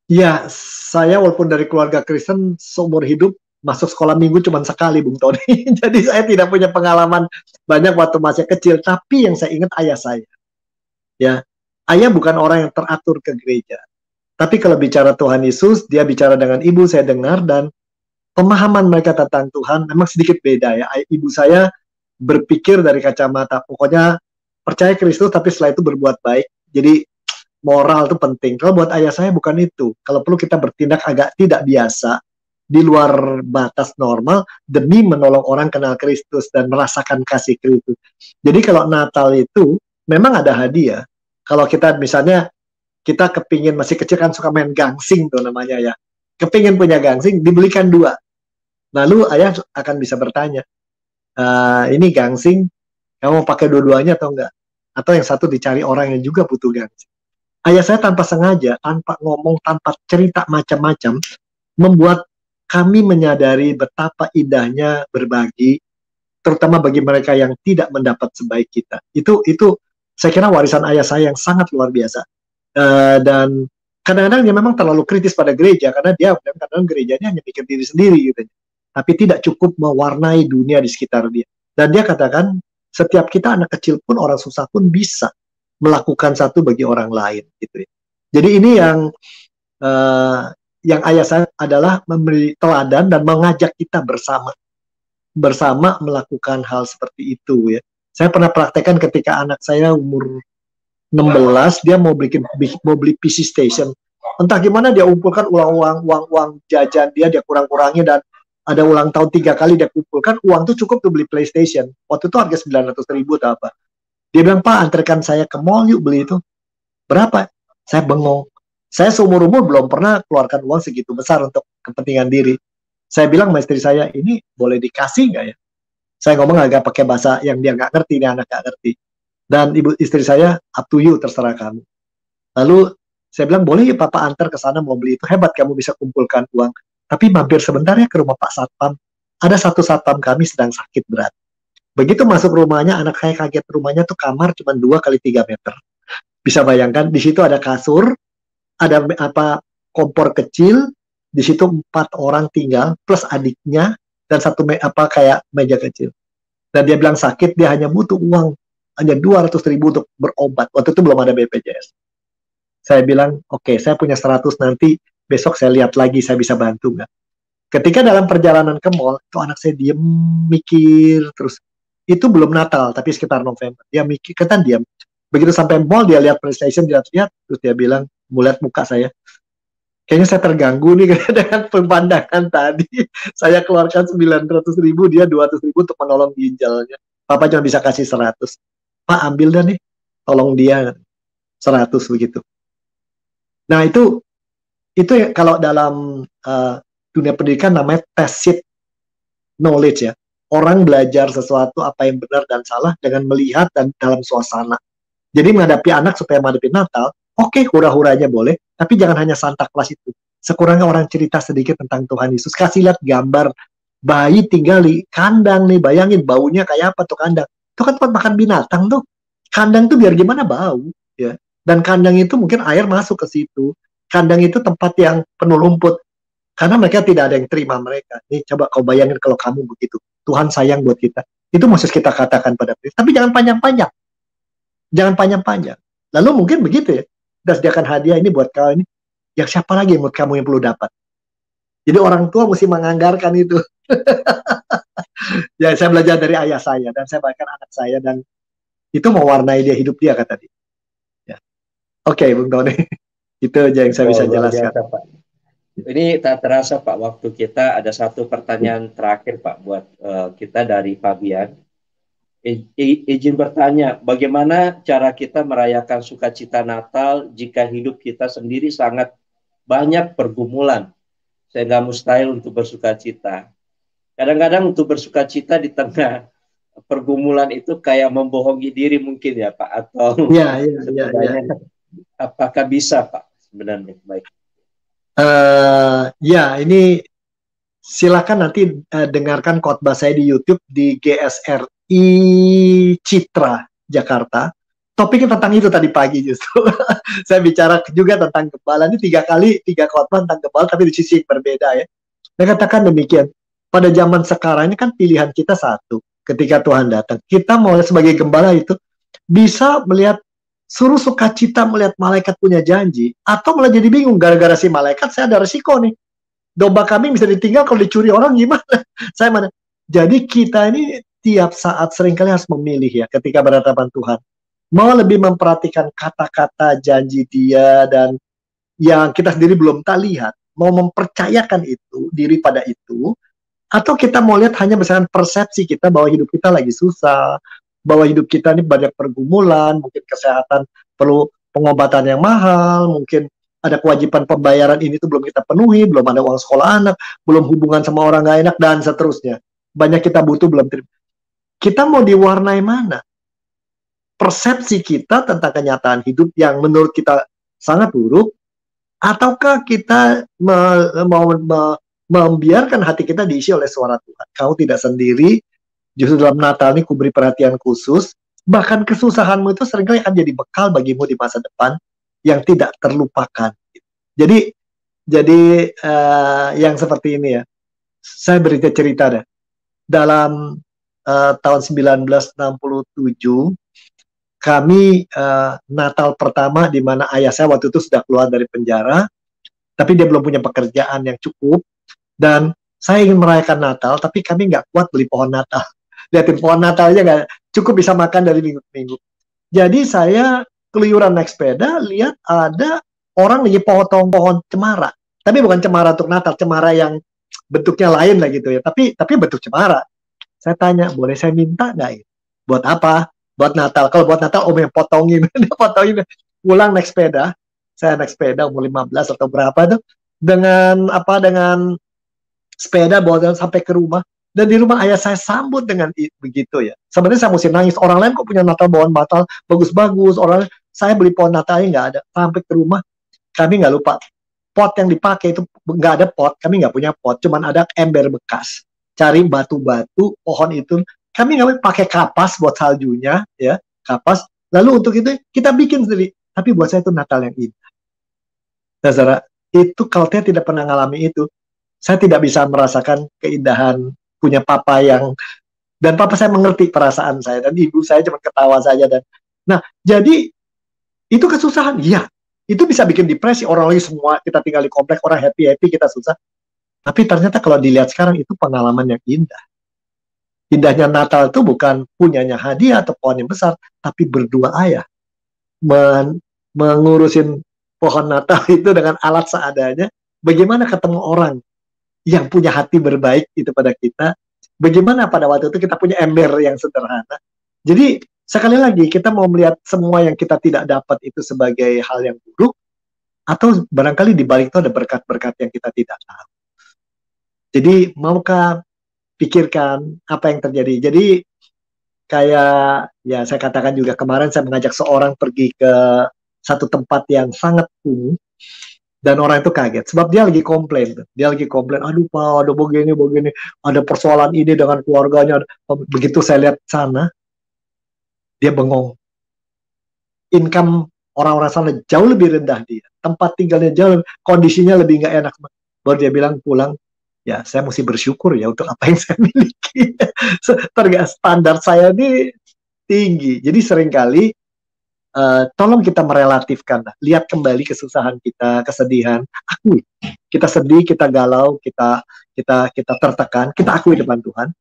Ya, saya walaupun dari keluarga Kristen seumur hidup masuk sekolah minggu cuma sekali, Bung Tony. Jadi saya tidak punya pengalaman banyak waktu masih kecil. Tapi yang saya ingat ayah saya. Ya, ayah bukan orang yang teratur ke gereja. Tapi kalau bicara Tuhan Yesus, dia bicara dengan ibu, saya dengar, dan pemahaman mereka tentang Tuhan memang sedikit beda ya. Ibu saya berpikir dari kacamata, pokoknya percaya Kristus tapi setelah itu berbuat baik. Jadi moral itu penting. Kalau buat ayah saya bukan itu. Kalau perlu kita bertindak agak tidak biasa, di luar batas normal, demi menolong orang kenal Kristus dan merasakan kasih Kristus. Jadi kalau Natal itu memang ada hadiah. Kalau kita misalnya, kita kepingin, masih kecil kan suka main gangsing tuh namanya ya. Kepingin punya gangsing, dibelikan 2. Lalu ayah akan bisa bertanya, ini gangsing, kamu mau pakai dua-duanya atau enggak? Atau yang satu dicari orang yang juga butuh gangsing. Ayah saya tanpa sengaja, tanpa ngomong, tanpa cerita macam-macam, membuat kami menyadari betapa indahnya berbagi, terutama bagi mereka yang tidak mendapat sebaik kita. Itu saya kira warisan ayah saya yang sangat luar biasa. Dan kadang-kadang dia memang terlalu kritis pada gereja, karena dia kadang-kadang gerejanya hanya pikir diri sendiri gitu. Tapi tidak cukup mewarnai dunia di sekitar dia. Dan dia katakan, setiap kita anak kecil pun, orang susah pun bisa melakukan satu bagi orang lain gitu ya. Jadi ini yang ayah saya adalah memberi teladan dan mengajak kita bersama melakukan hal seperti itu ya. Saya pernah praktekkan ketika anak saya umur 16, dia mau beli PC Station. Entah gimana dia umpulkan uang jajan dia kurang-kurangi, dan ada ulang tahun 3 kali dia kumpulkan, uang tuh cukup tuh beli PlayStation. Waktu itu harga 900.000 atau apa. Dia bilang, Pak, antarkan saya ke mall yuk beli itu. Berapa? Saya bengong. Saya seumur-umur belum pernah keluarkan uang segitu besar untuk kepentingan diri. Saya bilang sama istri saya, ini boleh dikasih nggak ya? Saya ngomong agak pakai bahasa yang dia nggak ngerti, ini anak nggak ngerti. Dan istri saya, up to you, terserah kamu. Lalu saya bilang, boleh ya Papa antar ke sana mau beli itu. Hebat kamu bisa kumpulkan uang. Tapi mampir sebentar ya ke rumah Pak Satpam. Ada satu satpam kami sedang sakit berat. Begitu masuk rumahnya, anak saya kaget. Rumahnya tuh kamar cuma 2 kali 3 meter. Bisa bayangkan, di situ ada kasur, ada kompor kecil, di situ 4 orang tinggal, plus adiknya, dan satu kayak meja kecil. Dan dia bilang sakit, dia hanya butuh uang, hanya 200.000 untuk berobat. Waktu itu belum ada BPJS. Saya bilang, oke, saya punya 100, nanti besok saya lihat lagi, saya bisa bantu nggak? Ketika dalam perjalanan ke mall, itu anak saya diem, mikir terus. Itu belum Natal, tapi sekitar November. Dia mikir, ketan diam. Begitu sampai mall, dia lihat PlayStation, dia lihat, terus dia bilang, melihat muka saya, kayaknya saya terganggu nih dengan pemandangan tadi. Saya keluarkan 900.000, dia 200.000 untuk menolong ginjalnya. Papa cuma bisa kasih 100. Pak, ambil dah nih, tolong dia 100 begitu. Nah itu kalau dalam dunia pendidikan namanya tacit knowledge ya. Orang belajar sesuatu apa yang benar dan salah dengan melihat dan dalam suasana. Jadi menghadapi anak supaya menghadapi Natal, oke, hura-huranya boleh, tapi jangan hanya Santa Claus itu. Sekurangnya orang cerita sedikit tentang Tuhan Yesus. Kasih lihat gambar bayi tinggal di kandang nih, bayangin baunya kayak apa tuh kandang. Itu kan tempat makan binatang tuh. Kandang tuh biar gimana bau, ya. Dan kandang itu mungkin air masuk ke situ. Kandang itu tempat yang penuh rumput. Karena mereka tidak ada yang terima mereka. Nih coba kau bayangin kalau kamu begitu. Tuhan sayang buat kita. Itu mesti kita katakan pada mereka. Tapi jangan panjang-panjang. Jangan panjang-panjang. Lalu mungkin begitu ya. Kita sediakan hadiah ini buat kau ini. Yang siapa lagi menurut kamu yang perlu dapat? Jadi orang tua mesti menganggarkan itu. Ya saya belajar dari ayah saya. Dan saya bahkan anak saya. Dan itu mewarnai dia hidup dia kata dia. Ya. Oke, Bung Tony. Itu aja yang saya bisa jelaskan. Biasa, Pak. Ini tak terasa Pak, waktu kita ada satu pertanyaan terakhir Pak buat kita dari Fabian. Izin bertanya, bagaimana cara kita merayakan sukacita Natal jika hidup kita sendiri sangat banyak pergumulan, sehingga mustahil untuk bersukacita. Kadang-kadang untuk bersukacita di tengah pergumulan itu kayak membohongi diri mungkin ya Pak, atau sebenarnya apakah bisa Pak sebenarnya? Baik. Ya, ini silakan nanti dengarkan khotbah saya di YouTube di GSRI Citra Jakarta. Topiknya tentang itu tadi pagi justru. Saya bicara juga tentang gembala. Ini 3 kali 3 khotbah tentang gembala, tapi di sisi yang berbeda ya. Saya katakan demikian. Pada zaman sekarang ini kan pilihan kita satu. Ketika Tuhan datang, kita mau sebagai gembala itu bisa melihat suruh sukacita melihat malaikat punya janji, atau malah jadi bingung gara-gara si malaikat saya ada resiko nih. Domba kambing bisa ditinggal kalau dicuri orang gimana? Saya mana? Jadi kita ini tiap saat seringkali harus memilih ya ketika berhadapan Tuhan. Mau lebih memperhatikan kata-kata janji Dia dan yang kita sendiri belum tak lihat, mau mempercayakan itu diri pada itu, atau kita mau lihat hanya berdasarkan persepsi kita bahwa hidup kita lagi susah, bahwa hidup kita ini banyak pergumulan, mungkin kesehatan perlu pengobatan yang mahal, mungkin ada kewajiban pembayaran ini tuh belum kita penuhi, belum ada uang sekolah anak, belum hubungan sama orang gak enak, dan seterusnya. Banyak kita butuh, belum terima. Kita mau diwarnai mana? Persepsi kita tentang kenyataan hidup yang menurut kita sangat buruk, ataukah kita membiarkan hati kita diisi oleh suara Tuhan? Kau tidak sendiri, justru dalam Natal ini kuberi perhatian khusus, bahkan kesusahanmu itu seringkali akan jadi bekal bagimu di masa depan yang tidak terlupakan. Jadi yang seperti ini ya, saya cerita dah. Dalam tahun 1967, kami Natal pertama di mana ayah saya waktu itu sudah keluar dari penjara, tapi dia belum punya pekerjaan yang cukup, dan saya ingin merayakan Natal, tapi kami nggak kuat beli pohon Natal. Lihatin pohon Natal aja nggak cukup bisa makan dari minggu ke minggu. Jadi saya keluyuran naik sepeda, lihat ada orang lagi potong pohon cemara. Tapi bukan cemara untuk Natal, cemara yang bentuknya lain lah gitu ya. Tapi bentuk cemara. Saya tanya, boleh saya minta nggak? Buat apa? Buat Natal. Kalau buat Natal, om yang potongin. Dia potongin. Pulang naik sepeda. Saya naik sepeda umur 15 atau berapa tuh. Dengan sepeda bawa sampai ke rumah. Dan di rumah ayah saya sambut dengan begitu ya. Sebenarnya saya mesti nangis. Orang lain kok punya Natal, pohon Natal bagus-bagus. Orang saya beli pohon Natalnya nggak ada. Sampai ke rumah, kami nggak lupa. Pot yang dipakai itu nggak ada pot. Kami nggak punya pot. Cuman ada ember bekas. Cari batu-batu pohon itu. Kami nggak pakai kapas buat saljunya, ya kapas. Lalu untuk itu kita bikin sendiri. Tapi buat saya itu Natal yang indah. Nah, saudara, itu kalau saya tidak pernah ngalami itu, saya tidak bisa merasakan keindahan punya papa yang, dan papa saya mengerti perasaan saya, dan ibu saya cuma ketawa saja. Dan nah, jadi itu kesusahan, iya, itu bisa bikin depresi. Orang lagi semua kita tinggal di komplek, orang happy kita susah. Tapi ternyata kalau dilihat sekarang itu pengalaman yang indah. Indahnya Natal itu bukan punyanya hadiah atau pohon yang besar, tapi berdua ayah mengurusin pohon Natal itu dengan alat seadanya. Bagaimana ketemu orang yang punya hati berbaik itu pada kita, bagaimana pada waktu itu kita punya ember yang sederhana. Jadi sekali lagi kita mau melihat semua yang kita tidak dapat itu sebagai hal yang buruk, atau barangkali di balik itu ada berkat-berkat yang kita tidak tahu. Jadi maukah pikirkan apa yang terjadi. Jadi kayak ya saya katakan juga kemarin saya mengajak seorang pergi ke satu tempat yang sangat kumuh. Dan orang itu kaget, sebab dia lagi komplain. Aduh Pak, ada begini, ada persoalan ini dengan keluarganya. Begitu saya lihat sana, dia bengong. Income orang-orang sana jauh lebih rendah dia. Tempat tinggalnya jauh, kondisinya lebih nggak enak. Baru dia bilang pulang, ya saya mesti bersyukur ya untuk apa yang saya miliki. Standar saya ini tinggi. Jadi seringkali tolong kita merelatifkan, lihat kembali kesusahan kita, kesedihan, akui. Kita sedih, kita galau, kita tertekan, kita akui depan Tuhan.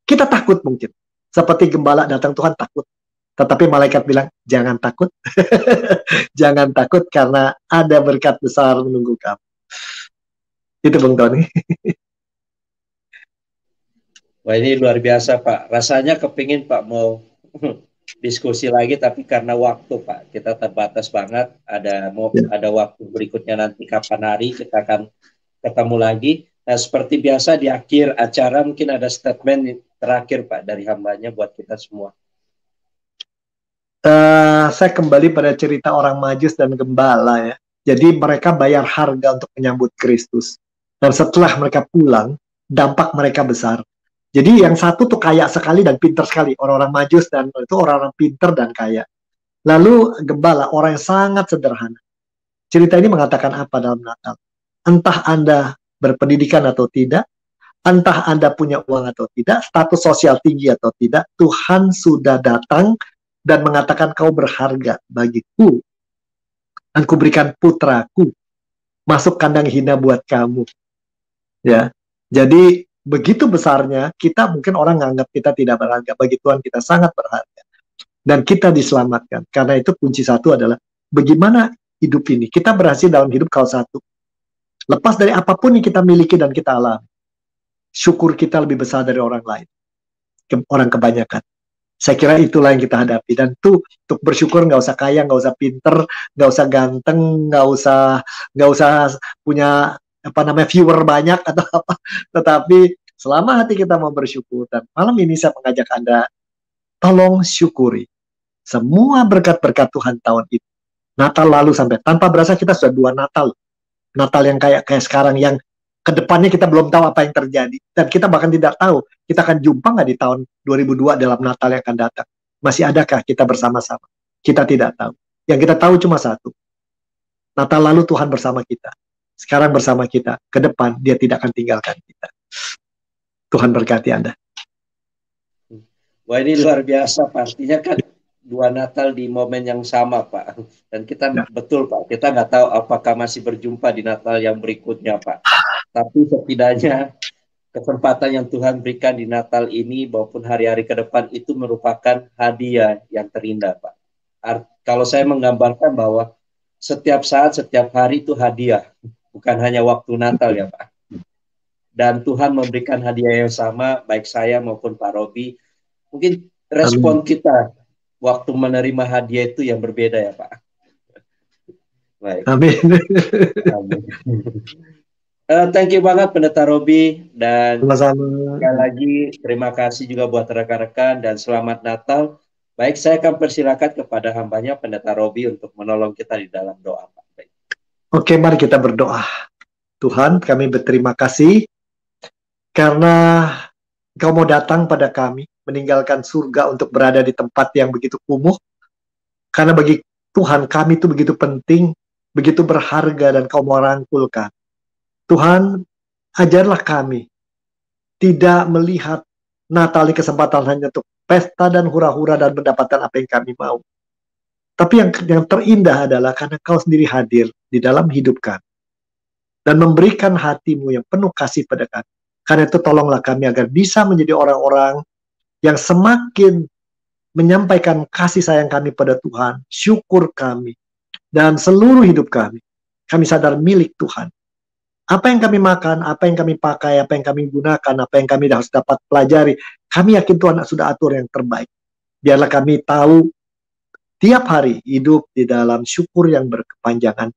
Kita takut mungkin. Seperti gembala datang Tuhan takut. Tetapi malaikat bilang, jangan takut. Jangan takut karena ada berkat besar menunggu kamu. Itu Bung Tony. Wah, ini luar biasa, Pak. Rasanya kepingin Pak mau diskusi lagi, tapi karena waktu, Pak, kita terbatas banget. Ya. Ada waktu berikutnya nanti kapan hari kita akan ketemu lagi. Nah, seperti biasa di akhir acara mungkin ada statement terakhir, Pak, dari hambanya buat kita semua. Saya kembali pada cerita orang Majus dan Gembala ya. Jadi mereka bayar harga untuk menyambut Kristus. Dan setelah mereka pulang, dampak mereka besar. Jadi yang satu tuh kaya sekali dan pintar sekali. Orang-orang Majus dan itu orang-orang pintar dan kaya. Lalu Gembala, orang yang sangat sederhana. Cerita ini mengatakan apa dalam Natal? Entah Anda berpendidikan atau tidak, entah Anda punya uang atau tidak, status sosial tinggi atau tidak, Tuhan sudah datang dan mengatakan kau berharga bagiku. Dan kuberikan putraku masuk kandang hina buat kamu. Ya, jadi begitu besarnya kita, mungkin orang nganggap kita tidak berharga, bagi Tuhan kita sangat berharga dan kita diselamatkan. Karena itu kunci satu adalah bagaimana hidup ini kita berhasil dalam hidup kalau satu, lepas dari apapun yang kita miliki dan kita alami, syukur kita lebih besar dari orang lain, orang kebanyakan. Saya kira itulah yang kita hadapi. Dan tuh untuk bersyukur nggak usah kaya, nggak usah pinter, nggak usah ganteng, nggak usah punya viewer banyak atau apa. Tetapi selama hati kita mau bersyukur, dan malam ini saya mengajak Anda, tolong syukuri semua berkat-berkat Tuhan tahun itu. Natal lalu sampai tanpa berasa kita sudah 2 Natal. Natal yang kayak sekarang, yang kedepannya kita belum tahu apa yang terjadi. Dan kita bahkan tidak tahu kita akan jumpa nggak di tahun 2002 dalam Natal yang akan datang. Masih adakah kita bersama-sama? Kita tidak tahu. Yang kita tahu cuma satu. Natal lalu Tuhan bersama kita. Sekarang bersama kita. Ke depan dia tidak akan tinggalkan kita. Tuhan berkati Anda. Wah, ini luar biasa. Pastinya kan 2 Natal di momen yang sama, Pak. Dan kita betul, Pak. Kita nggak tahu apakah masih berjumpa di Natal yang berikutnya, Pak. Tapi setidaknya kesempatan yang Tuhan berikan di Natal ini maupun hari-hari ke depan itu merupakan hadiah yang terindah, Pak. Kalau saya menggambarkan bahwa setiap saat, setiap hari itu hadiah. Bukan hanya waktu Natal ya, Pak. Dan Tuhan memberikan hadiah yang sama, baik saya maupun Pak Robi. Mungkin respon kita waktu menerima hadiah itu yang berbeda ya, Pak. Baik. Amin. Thank you banget Pendeta Robi, dan sama-sama. sekali lagi terima kasih juga buat rekan-rekan dan selamat Natal. Baik, saya akan persilakan kepada hambanya Pendeta Robi untuk menolong kita di dalam doa, Pak. Baik. Oke, mari kita berdoa. Tuhan, kami berterima kasih karena Engkau mau datang pada kami, meninggalkan surga untuk berada di tempat yang begitu kumuh. Karena bagi Tuhan kami itu begitu penting, begitu berharga, dan Kau mau rangkulkan. Tuhan, ajarlah kami tidak melihat Natal ini kesempatan hanya untuk pesta dan hura-hura dan mendapatkan apa yang kami mau. Tapi yang terindah adalah karena Kau sendiri hadir di dalam hidup kami dan memberikan hati-Mu yang penuh kasih pada kami. Karena itu tolonglah kami agar bisa menjadi orang-orang yang semakin menyampaikan kasih sayang kami pada Tuhan, syukur kami, dan seluruh hidup kami. Kami sadar milik Tuhan. Apa yang kami makan, apa yang kami pakai, apa yang kami gunakan, apa yang kami harus dapat pelajari, kami yakin Tuhan sudah atur yang terbaik. Biarlah kami tahu tiap hari hidup di dalam syukur yang berkepanjangan.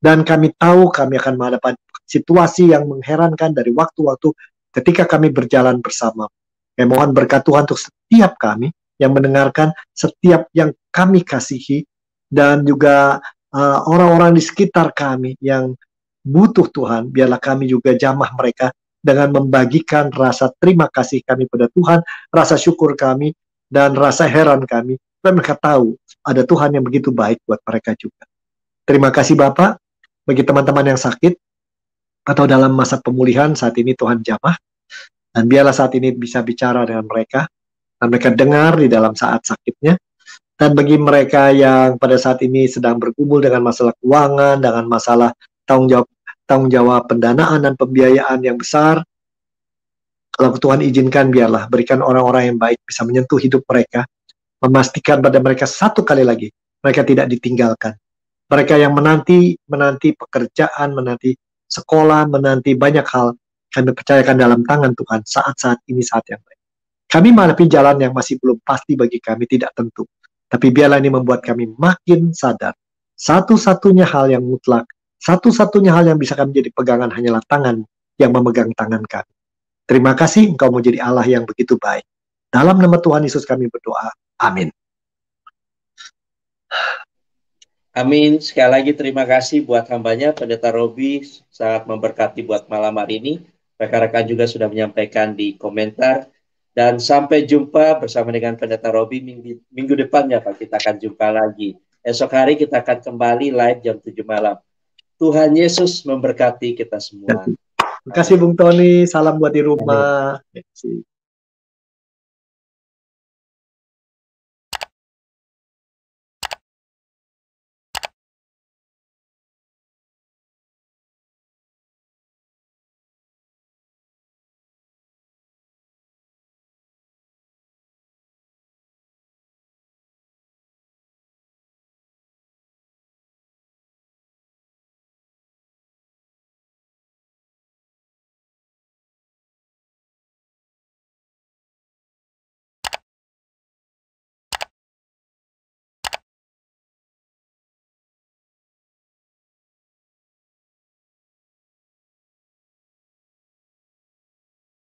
Dan kami tahu kami akan menghadapi situasi yang mengherankan dari waktu-waktu ketika kami berjalan bersama. Kami mohon berkat Tuhan untuk setiap kami yang mendengarkan, setiap yang kami kasihi, dan juga orang-orang di sekitar kami yang butuh Tuhan. Biarlah kami juga jamah mereka dengan membagikan rasa terima kasih kami pada Tuhan, rasa syukur kami, dan rasa heran kami. Dan mereka tahu ada Tuhan yang begitu baik buat mereka juga. Terima kasih Bapak. Bagi teman-teman yang sakit atau dalam masa pemulihan saat ini, Tuhan jamah. Dan biarlah saat ini bisa bicara dengan mereka, dan mereka dengar di dalam saat sakitnya. Dan bagi mereka yang pada saat ini sedang bergumul dengan masalah keuangan, dengan masalah tanggung jawab pendanaan dan pembiayaan yang besar, kalau Tuhan izinkan, biarlah berikan orang-orang yang baik bisa menyentuh hidup mereka, memastikan pada mereka satu kali lagi mereka tidak ditinggalkan. Mereka yang menanti pekerjaan, menanti sekolah, menanti banyak hal. Kami percayakan dalam tangan Tuhan saat-saat ini saat yang baik. Kami menghadapi jalan yang masih belum pasti bagi kami, tidak tentu. Tapi biarlah ini membuat kami makin sadar. Satu-satunya hal yang mutlak, satu-satunya hal yang bisa kami jadi pegangan hanyalah tangan yang memegang tangan kami. Terima kasih Engkau menjadi Allah yang begitu baik. Dalam nama Tuhan Yesus kami berdoa. Amin. Amin. Sekali lagi terima kasih buat hambanya, Pendeta Robi, sangat memberkati buat malam hari ini. Rekan-rekan juga sudah menyampaikan di komentar. Dan sampai jumpa bersama dengan Pendeta Robi minggu depannya, Pak. Kita akan jumpa lagi. Esok hari kita akan kembali live jam 7 malam. Tuhan Yesus memberkati kita semua. Terima kasih Bung Tony, salam buat di rumah. Terima kasih.